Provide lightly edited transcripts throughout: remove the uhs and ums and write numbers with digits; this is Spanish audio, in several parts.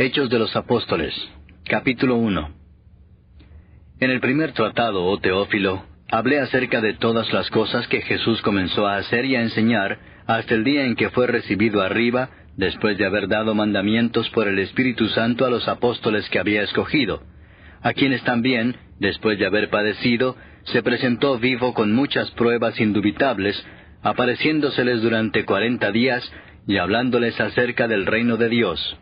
Hechos de los Apóstoles, capítulo 1. En el primer tratado, oh Teófilo, hablé acerca de todas las cosas que Jesús comenzó a hacer y a enseñar hasta el día en que fue recibido arriba, después de haber dado mandamientos por el Espíritu Santo a los apóstoles que había escogido, a quienes también, después de haber padecido, se presentó vivo con muchas pruebas indubitables, apareciéndoseles durante 40 días y hablándoles acerca del reino de Dios.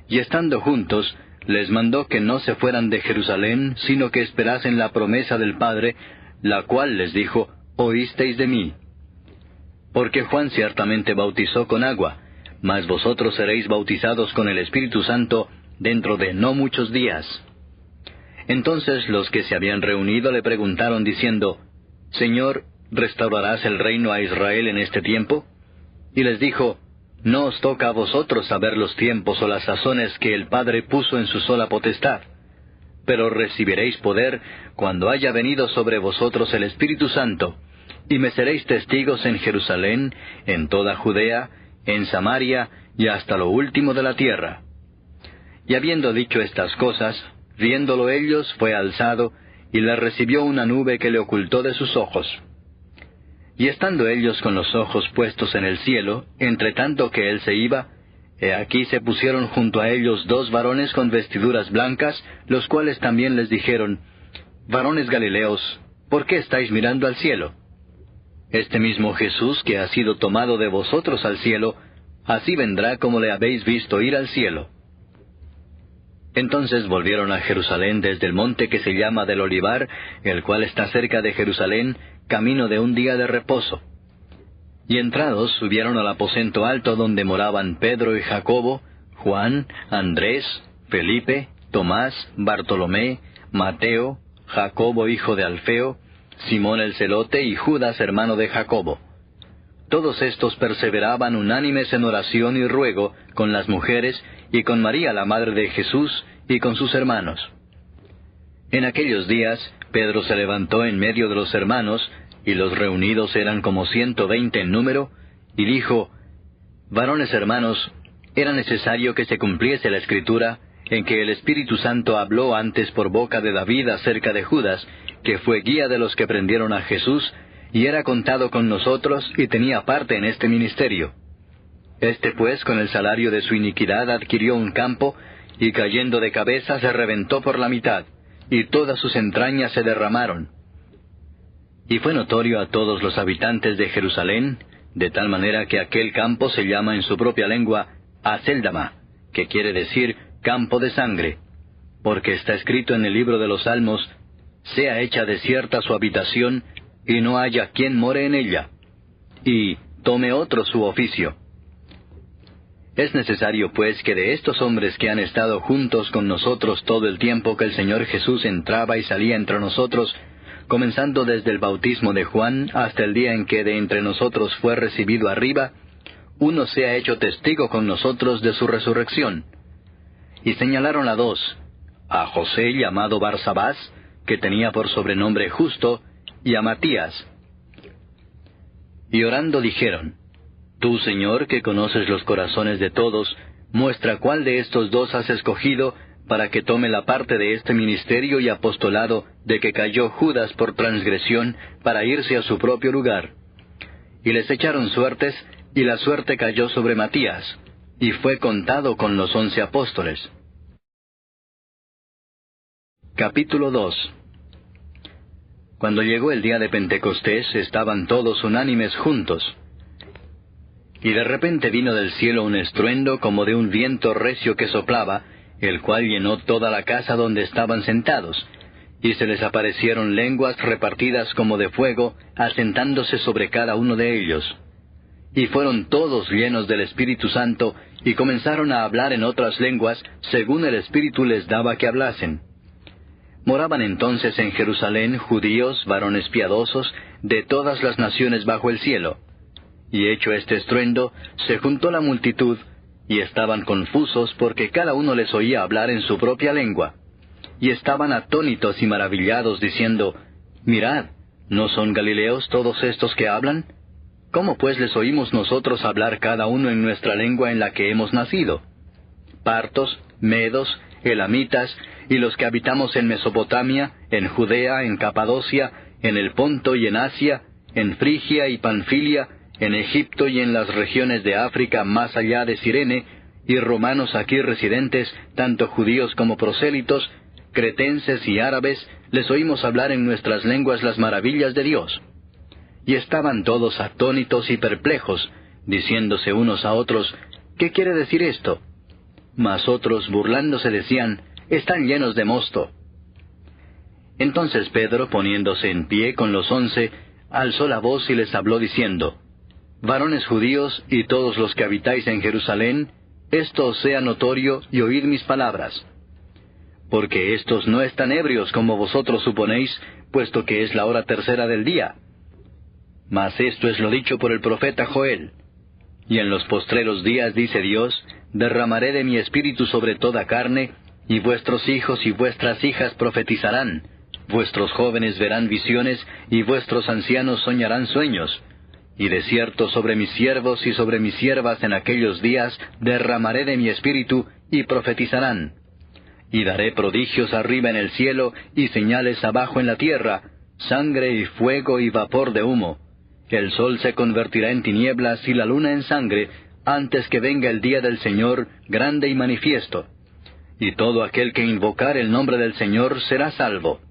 Y estando juntos, les mandó que no se fueran de Jerusalén, sino que esperasen la promesa del Padre, la cual les dijo, oísteis de mí. Porque Juan ciertamente bautizó con agua, mas vosotros seréis bautizados con el Espíritu Santo dentro de no muchos días. Entonces los que se habían reunido le preguntaron diciendo, Señor, ¿restaurarás el reino a Israel en este tiempo? Y les dijo, no os toca a vosotros saber los tiempos o las sazones que el Padre puso en su sola potestad, pero recibiréis poder cuando haya venido sobre vosotros el Espíritu Santo, y me seréis testigos en Jerusalén, en toda Judea, en Samaria y hasta lo último de la tierra. Y habiendo dicho estas cosas, viéndolo ellos, fue alzado, y le recibió una nube que le ocultó de sus ojos. Y estando ellos con los ojos puestos en el cielo, entre tanto que él se iba, he aquí se pusieron junto a ellos 2 varones con vestiduras blancas, los cuales también les dijeron, Varones Galileos, ¿por qué estáis mirando al cielo? Este mismo Jesús que ha sido tomado de vosotros al cielo, así vendrá como le habéis visto ir al cielo. Entonces volvieron a Jerusalén desde el monte que se llama del Olivar, el cual está cerca de Jerusalén, camino de un día de reposo. Y entrados subieron al aposento alto donde moraban Pedro y Jacobo, Juan, Andrés, Felipe, Tomás, Bartolomé, Mateo, Jacobo hijo de Alfeo, Simón el celote y Judas hermano de Jacobo. Todos estos perseveraban unánimes en oración y ruego con las mujeres y con María la madre de Jesús y con sus hermanos. En aquellos días, Pedro se levantó en medio de los hermanos, y los reunidos eran como 120 en número, y dijo, Varones hermanos, era necesario que se cumpliese la Escritura, en que el Espíritu Santo habló antes por boca de David acerca de Judas, que fue guía de los que prendieron a Jesús, y era contado con nosotros, y tenía parte en este ministerio. Este pues con el salario de su iniquidad adquirió un campo, y cayendo de cabeza se reventó por la mitad, y todas sus entrañas se derramaron. Y fue notorio a todos los habitantes de Jerusalén, de tal manera que aquel campo se llama en su propia lengua Aceldama, que quiere decir campo de sangre, porque está escrito en el libro de los Salmos, sea hecha desierta su habitación, y no haya quien more en ella, y tome otro su oficio. Es necesario, pues, que de estos hombres que han estado juntos con nosotros todo el tiempo que el Señor Jesús entraba y salía entre nosotros, comenzando desde el bautismo de Juan hasta el día en que de entre nosotros fue recibido arriba, uno sea hecho testigo con nosotros de su resurrección. Y señalaron a 2, a José llamado Barsabás, que tenía por sobrenombre Justo, y a Matías. Y orando dijeron, Tú, Señor, que conoces los corazones de todos, muestra cuál de estos 2 has escogido, para que tome la parte de este ministerio y apostolado de que cayó Judas por transgresión, para irse a su propio lugar. Y les echaron suertes, y la suerte cayó sobre Matías, y fue contado con los 11 apóstoles. Capítulo 2. Cuando llegó el día de Pentecostés, estaban todos unánimes juntos. Y de repente vino del cielo un estruendo como de un viento recio que soplaba, el cual llenó toda la casa donde estaban sentados, y se les aparecieron lenguas repartidas como de fuego, asentándose sobre cada uno de ellos. Y fueron todos llenos del Espíritu Santo, y comenzaron a hablar en otras lenguas, según el Espíritu les daba que hablasen. Moraban entonces en Jerusalén judíos, varones piadosos, de todas las naciones bajo el cielo. Y hecho este estruendo, se juntó la multitud, y estaban confusos porque cada uno les oía hablar en su propia lengua. Y estaban atónitos y maravillados, diciendo, Mirad, ¿no son galileos todos estos que hablan? ¿Cómo pues les oímos nosotros hablar cada uno en nuestra lengua en la que hemos nacido? partos, medos, elamitas, y los que habitamos en Mesopotamia, en Judea, en Capadocia, en el Ponto y en Asia, en Frigia y Panfilia, en Egipto y en las regiones de África más allá de Cirene, y romanos aquí residentes, tanto judíos como prosélitos, cretenses y árabes, les oímos hablar en nuestras lenguas las maravillas de Dios. Y estaban todos atónitos y perplejos, diciéndose unos a otros, ¿qué quiere decir esto? Mas otros, burlándose, decían, están llenos de mosto. Entonces Pedro, poniéndose en pie con los 11, alzó la voz y les habló diciendo, varones judíos y todos los que habitáis en Jerusalén, esto os sea notorio y oíd mis palabras. Porque éstos no están ebrios como vosotros suponéis, puesto que es la hora tercera del día. Mas esto es lo dicho por el profeta Joel. Y en los postreros días, dice Dios, derramaré de mi espíritu sobre toda carne, y vuestros hijos y vuestras hijas profetizarán, vuestros jóvenes verán visiones, y vuestros ancianos soñarán sueños. Y de cierto sobre mis siervos y sobre mis siervas en aquellos días derramaré de mi espíritu, y profetizarán. Y daré prodigios arriba en el cielo, y señales abajo en la tierra, sangre y fuego y vapor de humo. El sol se convertirá en tinieblas y la luna en sangre, antes que venga el día del Señor, grande y manifiesto. Y todo aquel que invocar el nombre del Señor será salvo.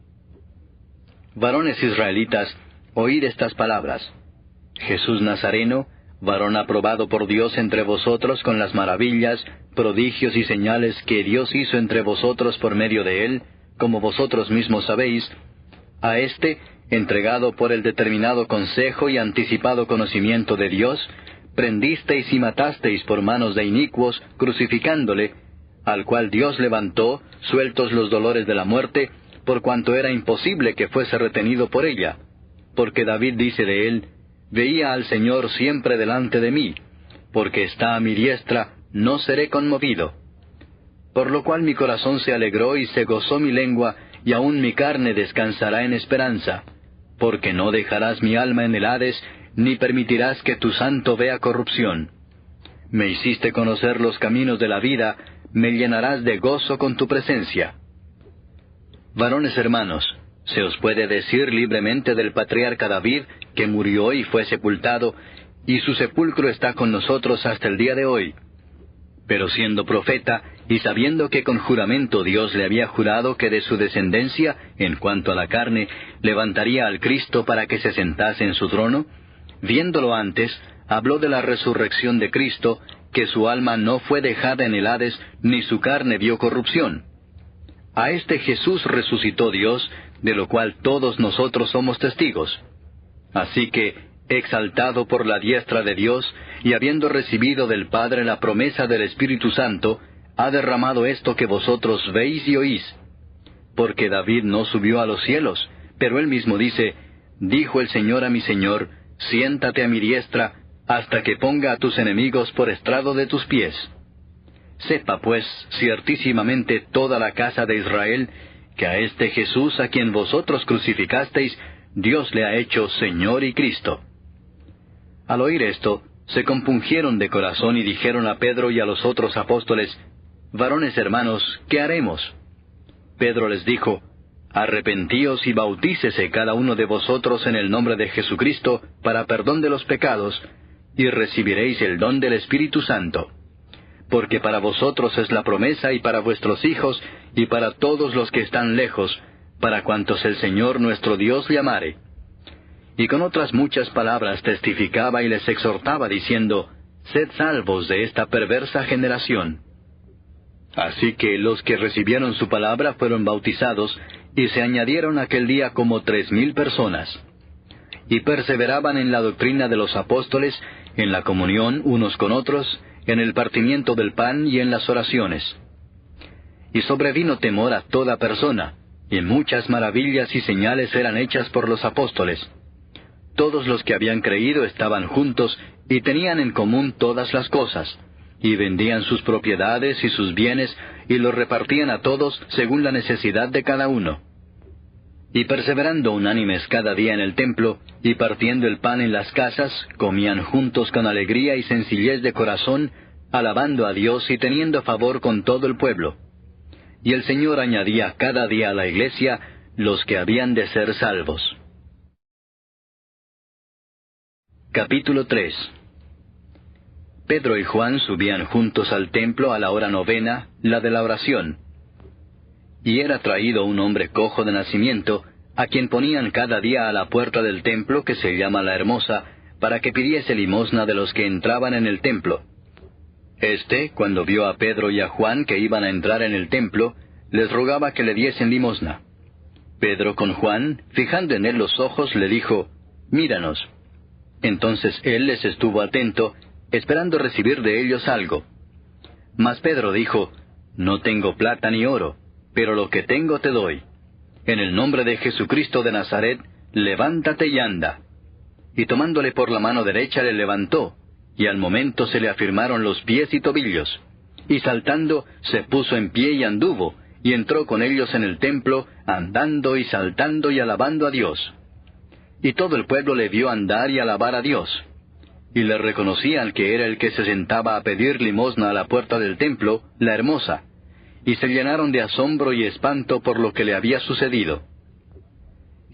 Varones israelitas, oíd estas palabras. Jesús Nazareno, varón aprobado por Dios entre vosotros con las maravillas, prodigios y señales que Dios hizo entre vosotros por medio de él, como vosotros mismos sabéis, a éste, entregado por el determinado consejo y anticipado conocimiento de Dios, prendisteis y matasteis por manos de inicuos, crucificándole, al cual Dios levantó, sueltos los dolores de la muerte, por cuanto era imposible que fuese retenido por ella. Porque David dice de él, veía al Señor siempre delante de mí, porque está a mi diestra, no seré conmovido. Por lo cual mi corazón se alegró y se gozó mi lengua, y aun mi carne descansará en esperanza. Porque no dejarás mi alma en el Hades, ni permitirás que tu santo vea corrupción. Me hiciste conocer los caminos de la vida, me llenarás de gozo con tu presencia. Varones hermanos, se os puede decir libremente del patriarca David, que murió y fue sepultado, y su sepulcro está con nosotros hasta el día de hoy. Pero siendo profeta, y sabiendo que con juramento Dios le había jurado que de su descendencia, en cuanto a la carne, levantaría al Cristo para que se sentase en su trono, viéndolo antes, habló de la resurrección de Cristo, que su alma no fue dejada en el Hades, ni su carne vio corrupción. A este Jesús resucitó Dios, de lo cual todos nosotros somos testigos. Así que, exaltado por la diestra de Dios, y habiendo recibido del Padre la promesa del Espíritu Santo, ha derramado esto que vosotros veis y oís. Porque David no subió a los cielos, pero él mismo dice, dijo el Señor a mi Señor, siéntate a mi diestra, hasta que ponga a tus enemigos por estrado de tus pies. Sepa pues, ciertísimamente toda la casa de Israel, que a este Jesús a quien vosotros crucificasteis, Dios le ha hecho Señor y Cristo. Al oír esto, se compungieron de corazón y dijeron a Pedro y a los otros apóstoles, varones hermanos, ¿qué haremos? Pedro les dijo, arrepentíos y bautícese cada uno de vosotros en el nombre de Jesucristo para perdón de los pecados, y recibiréis el don del Espíritu Santo. Porque para vosotros es la promesa y para vuestros hijos y para todos los que están lejos, para cuantos el Señor nuestro Dios llamare. Y con otras muchas palabras testificaba y les exhortaba diciendo, sed salvos de esta perversa generación. Así que los que recibieron su palabra fueron bautizados, y se añadieron aquel día como 3,000 personas. Y perseveraban en la doctrina de los apóstoles, en la comunión unos con otros, en el partimiento del pan y en las oraciones. Y sobrevino temor a toda persona, y muchas maravillas y señales eran hechas por los apóstoles. Todos los que habían creído estaban juntos, y tenían en común todas las cosas, y vendían sus propiedades y sus bienes, y los repartían a todos según la necesidad de cada uno. Y perseverando unánimes cada día en el templo, y partiendo el pan en las casas, comían juntos con alegría y sencillez de corazón, alabando a Dios y teniendo favor con todo el pueblo. Y el Señor añadía cada día a la iglesia los que habían de ser salvos. Capítulo 3. Pedro y Juan subían juntos al templo a la hora novena, la de la oración. Y era traído un hombre cojo de nacimiento, a quien ponían cada día a la puerta del templo que se llama La Hermosa, para que pidiese limosna de los que entraban en el templo. Cuando vio a Pedro y a Juan que iban a entrar en el templo, les rogaba que le diesen limosna. Pedro con Juan, fijando en él los ojos, le dijo, «Míranos». Entonces él les estuvo atento, esperando recibir de ellos algo. Mas Pedro dijo, «No tengo plata ni oro, pero lo que tengo te doy. En el nombre de Jesucristo de Nazaret, levántate y anda». Y tomándole por la mano derecha le levantó, y al momento se le afirmaron los pies y tobillos. Y saltando, se puso en pie y anduvo, y entró con ellos en el templo, andando y saltando y alabando a Dios. Y todo el pueblo le vio andar y alabar a Dios. Y le reconocían que era el que se sentaba a pedir limosna a la puerta del templo, La Hermosa. Y se llenaron de asombro y espanto por lo que le había sucedido.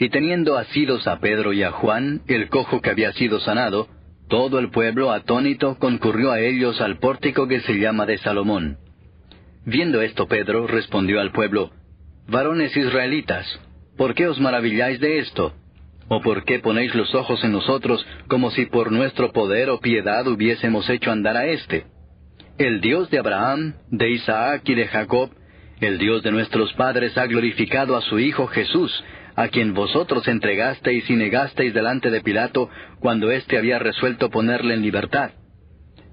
Y teniendo asidos a Pedro y a Juan, el cojo que había sido sanado, todo el pueblo, atónito, concurrió a ellos al pórtico que se llama de Salomón. Viendo esto Pedro respondió al pueblo, «Varones israelitas, ¿por qué os maravilláis de esto? ¿O por qué ponéis los ojos en nosotros, como si por nuestro poder o piedad hubiésemos hecho andar a éste? El Dios de Abraham, de Isaac y de Jacob, el Dios de nuestros padres ha glorificado a su Hijo Jesús, a quien vosotros entregasteis y negasteis delante de Pilato, cuando éste había resuelto ponerle en libertad.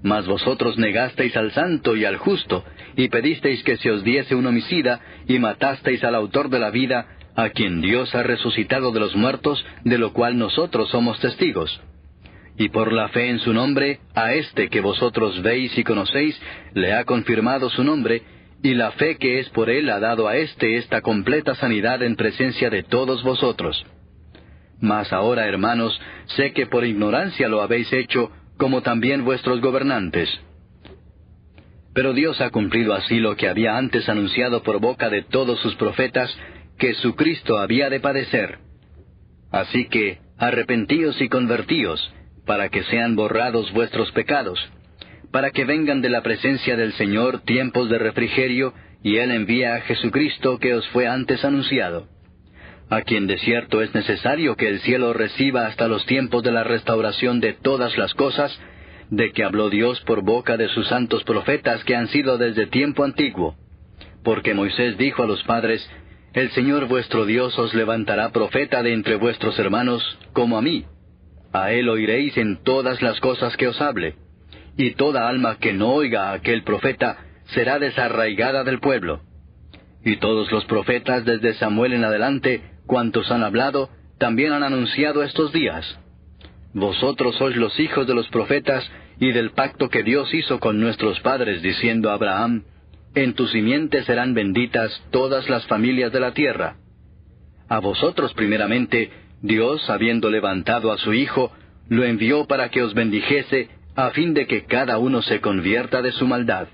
Mas vosotros negasteis al santo y al justo, y pedisteis que se os diese un homicida, y matasteis al autor de la vida, a quien Dios ha resucitado de los muertos, de lo cual nosotros somos testigos. Y por la fe en su nombre, a este que vosotros veis y conocéis, le ha confirmado su nombre, y la fe que es por él ha dado a esta completa sanidad en presencia de todos vosotros. Mas ahora, hermanos, sé que por ignorancia lo habéis hecho, como también vuestros gobernantes. Pero Dios ha cumplido así lo que había antes anunciado por boca de todos sus profetas, que su Cristo había de padecer. Así que, arrepentíos y convertíos, para que sean borrados vuestros pecados, para que vengan de la presencia del Señor tiempos de refrigerio, y Él envía a Jesucristo que os fue antes anunciado, a quien de cierto es necesario que el cielo reciba hasta los tiempos de la restauración de todas las cosas, de que habló Dios por boca de sus santos profetas que han sido desde tiempo antiguo. Porque Moisés dijo a los padres, «El Señor vuestro Dios os levantará profeta de entre vuestros hermanos, como a mí. A Él oiréis en todas las cosas que os hable. Y toda alma que no oiga a aquel profeta será desarraigada del pueblo». Y todos los profetas desde Samuel en adelante, cuantos han hablado, también han anunciado estos días. Vosotros sois los hijos de los profetas y del pacto que Dios hizo con nuestros padres, diciendo a Abraham, «En tu simiente serán benditas todas las familias de la tierra». A vosotros primeramente, Dios, habiendo levantado a su Hijo, lo envió para que os bendijese, a fin de que cada uno se convierta de su maldad.